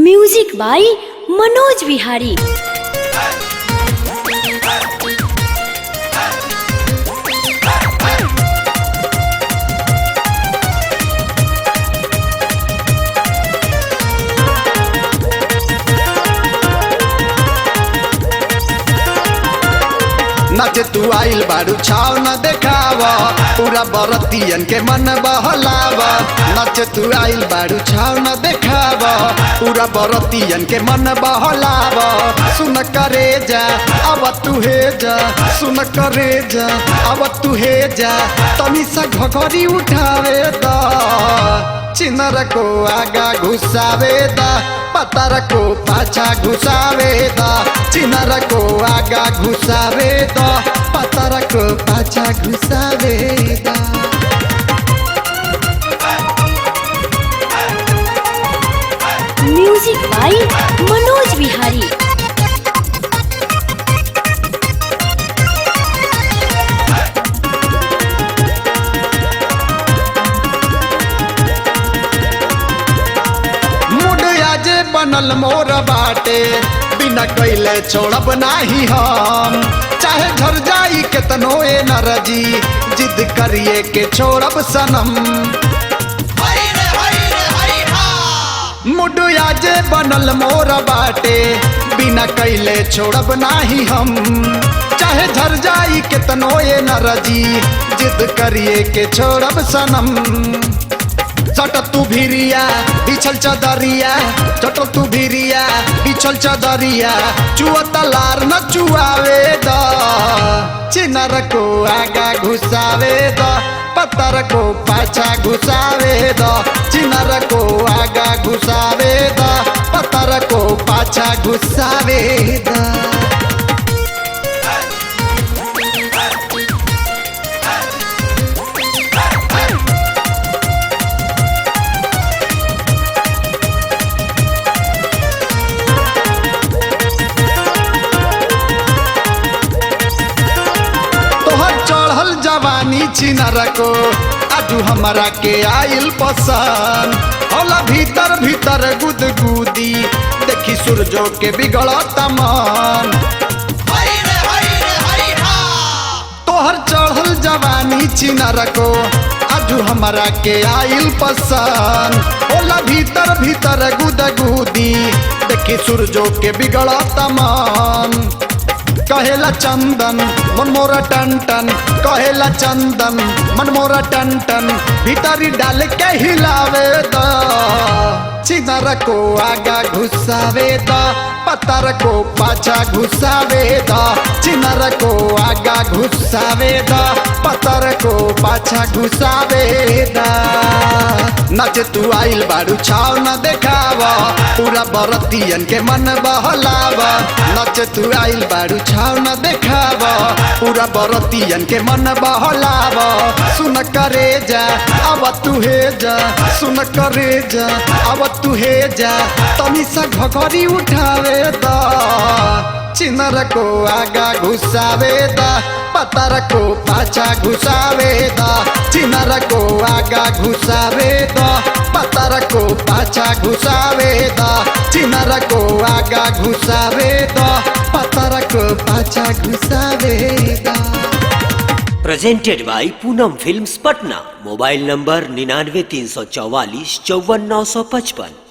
Music by Manoj Vihari. नच तू आइल बारू छाव न देखावा, पूरा बरतियन के मन बहलावा। नच तू आइल बारू छाव न देखावा, पूरा बरतियन के मन बहलावा। सुन करे जा अब तू हे जा, सुन करे जा अब तू हे जा। तनी सा घघरी उठावे दा, चिनर को आगा घुसावे दा, पतर को पाछा घुसावे दा। चिनर को आगा घुसावे दा, पतर को पाछा घुसावे दा। Music by Manoj Vihari. बनल मोर बाटे, बिना कैले छोड़ब नाही हम। चाहे झर जाई केतनो ए नरजी, जिद करिए के छोड़ब सनम। मुडुया जे बनल मोर बाटे, बिना कैले छोड़ब नाही हम। चाहे झर जाई केतनो ए नरजी, जिद करिए के छोड़ब सनम। चट तू भिरिया बिछल चदरिया, चट तू भिरिया बिछल चदरिया। चुअता लार न चुआवे दा, चिनर को आगा घुसावे दा, पत्थर को पाछा घुसावे दा। चिनर को आगा घुसावे दा, पत्थर को पाछा घुसावे दा। जवानी चिनर को आजू हमारा के आइल पसंद। होला भीतर भीतर गुदगुदी, देखी सूरजो के बिगड़ता मन। तोहर चढ़ल जवानी चिनर को आजू हमारा के आइल पसंद। होला भीतर भीतर गुदगुदी, देखी सूरजो के बिगड़ता मन। कहेला चंदन मन मोरा टन टन, कहेला चंदन मन मोरा टन टन। भीतरी डाल के हिलावे दा, चिनर को आगा घुसावे दा, पत्थर को पाछा घुसावे दा। चिनर को आगा घुसावे दा, पत्थर को पाछा घुसावे दा। नच तू आइल बारू छाव न देखावा, पूरा बरतियन के मन बहलावा। नच तू आइल बारू छाव न देखावा, पूरा बरतियन के मन बहलावा। सुन करे जा अब तू हे जा, सुन करे जा अब तू हे जा। तनी सा घघरी उठावे दा, चिनर को आगा घुसावे दा, पत्थर को पाछा घुसावे दा। चिनर को आगा घुसावे दा, पत्थर को पाछा घुसावे दा। चिनर को आगा घुसावे दा, पत्थर को पाछा घुसावे दा। Presented by Poonam films Patna. Mobile number 99 344 54 955।